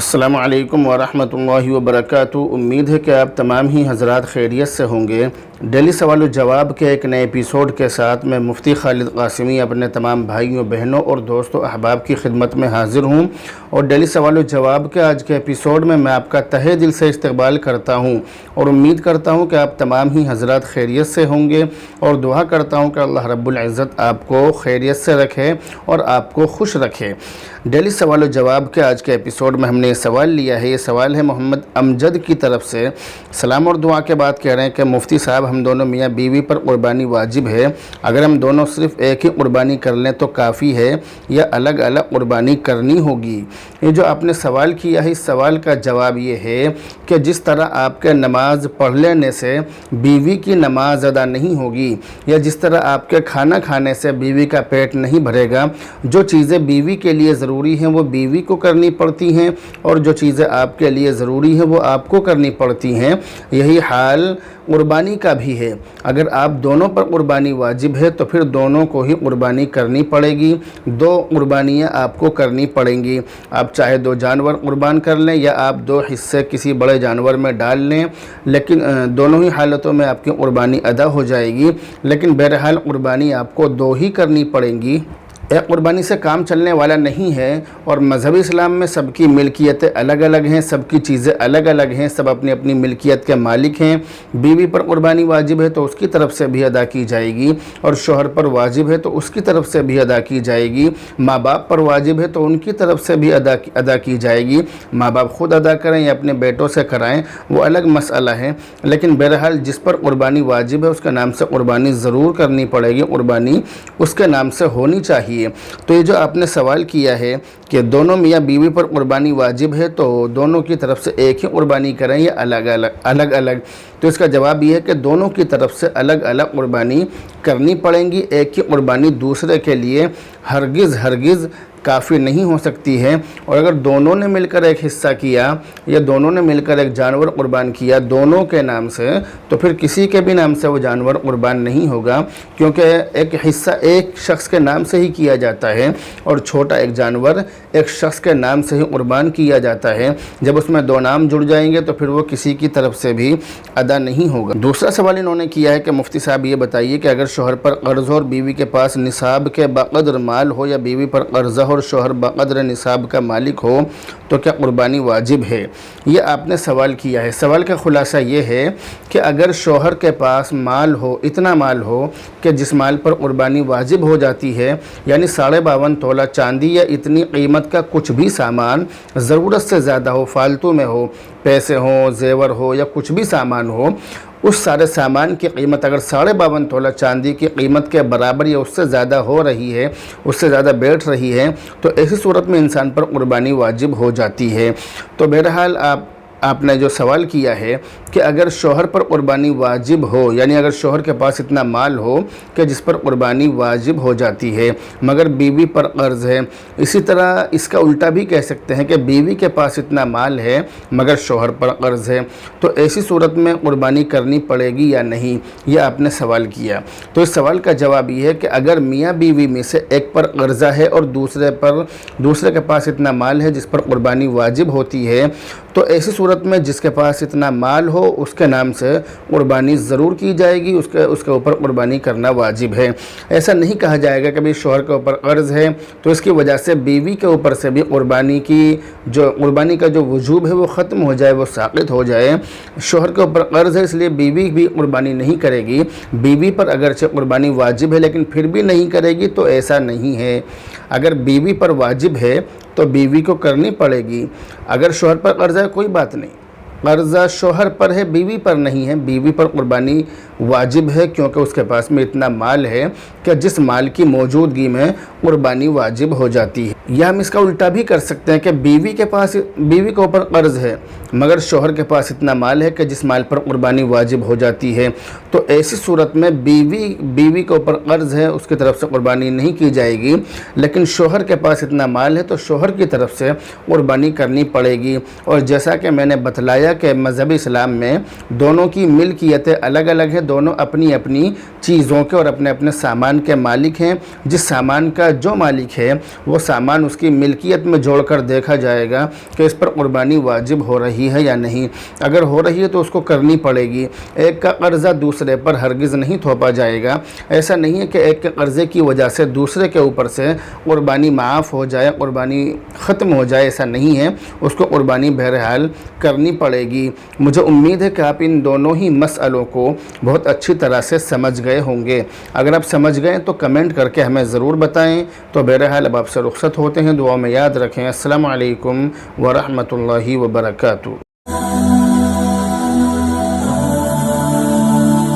السلام علیکم ورحمۃ اللہ وبرکاتہ۔ امید ہے کہ آپ تمام ہی حضرات خیریت سے ہوں گے۔ ڈیلی سوال و جواب کے ایک نئے ایپیسوڈ کے ساتھ میں مفتی خالد قاسمی اپنے تمام بھائیوں بہنوں اور دوستوں احباب کی خدمت میں حاضر ہوں، اور ڈیلی سوال و جواب کے آج کے ایپیسوڈ میں آپ کا تہہ دل سے استقبال کرتا ہوں اور امید کرتا ہوں کہ آپ تمام ہی حضرات خیریت سے ہوں گے، اور دعا کرتا ہوں کہ اللہ رب العزت آپ کو خیریت سے رکھے اور آپ کو خوش رکھے۔ ڈیلی سوال و جواب کے آج کے ایپیسوڈ میں ہم نے یہ سوال لیا ہے۔ یہ سوال ہے محمد امجد کی طرف سے۔ سلام اور دعا کے بعد کہہ رہے ہیں کہ مفتی صاحب، ہم دونوں میاں بیوی پر قربانی واجب ہے؟ اگر ہم دونوں صرف ایک ہی قربانی کر لیں تو کافی ہے یا الگ الگ قربانی کرنی ہوگی؟ یہ جو آپ نے سوال کیا ہے، اس سوال کا جواب یہ ہے کہ جس طرح آپ کے نماز پڑھ لینے سے بیوی کی نماز ادا نہیں ہوگی، یا جس طرح آپ کے کھانا کھانے سے بیوی کا پیٹ نہیں بھرے گا، جو چیزیں بیوی کے لیے ضروری ہیں وہ بیوی کو کرنی پڑتی ہیں، اور جو چیزیں آپ کے لیے ضروری ہیں وہ آپ کو کرنی پڑتی ہیں، یہی حال قربانی کا بھی ہے۔ اگر آپ دونوں پر قربانی واجب ہے تو پھر دونوں کو ہی قربانی کرنی پڑے گی، دو قربانیاں آپ کو کرنی پڑیں گی۔ آپ چاہے دو جانور قربان کر لیں یا آپ دو حصے کسی بڑے جانور میں ڈال لیں، لیکن دونوں ہی حالتوں میں آپ کی قربانی ادا ہو جائے گی، لیکن بہرحال قربانی آپ کو دو ہی کرنی پڑیں گی۔ ایک قربانی سے کام چلنے والا نہیں ہے، اور مذہب اسلام میں سب کی ملکیتیں الگ الگ ہیں، سب کی چیزیں الگ الگ ہیں، سب اپنی اپنی ملکیت کے مالک ہیں۔ بیوی پر قربانی واجب ہے تو اس کی طرف سے بھی ادا کی جائے گی، اور شوہر پر واجب ہے تو اس کی طرف سے بھی ادا کی جائے گی۔ ماں باپ پر واجب ہے تو ان کی طرف سے بھی ادا کی جائے گی۔ ماں باپ خود ادا کریں یا اپنے بیٹوں سے کرائیں وہ الگ مسئلہ ہے، لیکن بہرحال جس پر قربانی واجب ہے اس کے نام سے قربانی ضرور کرنی پڑے گی، قربانی اس کے نام سے ہونی چاہیے۔ تو یہ جو آپ نے سوال کیا ہے کہ دونوں میاں بیوی پر قربانی واجب ہے تو دونوں کی طرف سے ایک ہی قربانی کریں یا الگ الگ، تو اس کا جواب یہ ہے کہ دونوں کی طرف سے الگ الگ قربانی کرنی پڑیں گی۔ ایک ہی قربانی دوسرے کے لیے ہرگز کافی نہیں ہو سکتی ہے، اور اگر دونوں نے مل کر ایک حصہ کیا یا دونوں نے مل کر ایک جانور قربان کیا دونوں کے نام سے، تو پھر کسی کے بھی نام سے وہ جانور قربان نہیں ہوگا، کیونکہ ایک حصہ ایک شخص کے نام سے ہی کیا جاتا ہے، اور چھوٹا ایک جانور ایک شخص کے نام سے ہی قربان کیا جاتا ہے۔ جب اس میں دو نام جڑ جائیں گے تو پھر وہ کسی کی طرف سے بھی ادا نہیں ہوگا۔ دوسرا سوال انہوں نے کیا ہے کہ مفتی صاحب یہ بتائیے کہ اگر شوہر پر قرض ہو اور بیوی کے پاس نصاب کے بقدر مال ہو، یا بیوی پر قرضہ ہو اور شوہر بقدر نصاب کا مالک ہو، تو کیا قربانی واجب ہے؟ یہ آپ نے سوال کیا ہے۔ سوال کا خلاصہ یہ ہے کہ اگر شوہر کے پاس مال ہو، اتنا مال ہو کہ جس مال پر قربانی واجب ہو جاتی ہے، یعنی 52.5 تولہ چاندی یا اتنی قیمت کا کچھ بھی سامان ضرورت سے زیادہ ہو، فالتو میں ہو، پیسے ہوں، زیور ہو یا کچھ بھی سامان ہو، اس سارے سامان کی قیمت اگر 52.5 تولہ چاندی کی قیمت کے برابر یا اس سے زیادہ ہو رہی ہے، اس سے زیادہ بیٹھ رہی ہے، تو ایسی صورت میں انسان پر قربانی واجب ہو جاتی ہے۔ تو بہرحال آپ نے جو سوال کیا ہے کہ اگر شوہر پر قربانی واجب ہو، یعنی اگر شوہر کے پاس اتنا مال ہو کہ جس پر قربانی واجب ہو جاتی ہے مگر بیوی پر قرض ہے، اسی طرح اس کا الٹا بھی کہہ سکتے ہیں کہ بیوی کے پاس اتنا مال ہے مگر شوہر پر قرض ہے، تو ایسی صورت میں قربانی کرنی پڑے گی یا نہیں، یہ آپ نے سوال کیا۔ تو اس سوال کا جواب یہ ہے کہ اگر میاں بیوی میں سے ایک پر قرضہ ہے اور دوسرے کے پاس اتنا مال ہے جس پر قربانی واجب ہوتی ہے، تو ایسی صورت میں جس کے پاس اتنا مال ہو اس کے نام سے قربانی ضرور کی جائے گی، اس کے اوپر قربانی کرنا واجب ہے۔ ایسا نہیں کہا جائے گا کہ بھی شوہر کے اوپر قرض ہے تو اس کی وجہ سے بیوی کے اوپر سے بھی قربانی کا جو وجوب ہے وہ ختم ہو جائے، وہ ساقط ہو جائے۔ شوہر کے اوپر قرض ہے اس لیے بیوی بھی قربانی نہیں کرے گی، بیوی پر اگرچہ قربانی واجب ہے لیکن پھر بھی نہیں کرے گی، تو ایسا نہیں ہے۔ اگر بیوی پر واجب ہے تو بیوی کو کرنی پڑے گی۔ اگر شوہر پر قرض ہے کوئی بات نہیں، قرضہ شوہر پر ہے بیوی پر نہیں ہے، بیوی پر قربانی واجب ہے کیونکہ اس کے پاس میں اتنا مال ہے کہ جس مال کی موجودگی میں قربانی واجب ہو جاتی ہے۔ یا ہم اس کا الٹا بھی کر سکتے ہیں کہ بیوی کے اوپر قرض ہے مگر شوہر کے پاس اتنا مال ہے کہ جس مال پر قربانی واجب ہو جاتی ہے، تو ایسی صورت میں بیوی کے اوپر قرض ہے اس کی طرف سے قربانی نہیں کی جائے گی، لیکن شوہر کے پاس اتنا مال ہے تو شوہر کی طرف سے قربانی کرنی پڑے گی۔ اور جیسا کہ میں نے بتلایا کہ مذہب اسلام میں دونوں کی ملکیتیں الگ الگ ہیں، دونوں اپنی اپنی چیزوں کے اور اپنے اپنے سامان کے مالک ہیں۔ جس سامان کا جو مالک ہے وہ سامان اس کی ملکیت میں جوڑ کر دیکھا جائے گا کہ اس پر قربانی واجب ہو رہی ہے یا نہیں۔ اگر ہو رہی ہے تو اس کو کرنی پڑے گی۔ ایک کا قرضہ دوسرے پر ہرگز نہیں تھوپا جائے گا۔ ایسا نہیں ہے کہ ایک کے قرضے کی وجہ سے دوسرے کے اوپر سے قربانی معاف ہو جائے، قربانی ختم ہو جائے، ایسا نہیں ہے۔ اس کو قربانی بہرحال کرنی پڑے گی۔ مجھے امید ہے کہ آپ ان دونوں ہی مسئلوں کو بہت اچھی طرح سے سمجھ گئے ہوں گے۔ اگر آپ سمجھ گئے تو کمنٹ کر کے ہمیں ضرور بتائیں۔ تو بہرحال اب آپ سے رخصت ہوتے ہیں، دعا میں یاد رکھیں۔ السلام علیکم ورحمۃ اللہ وبرکاتہ۔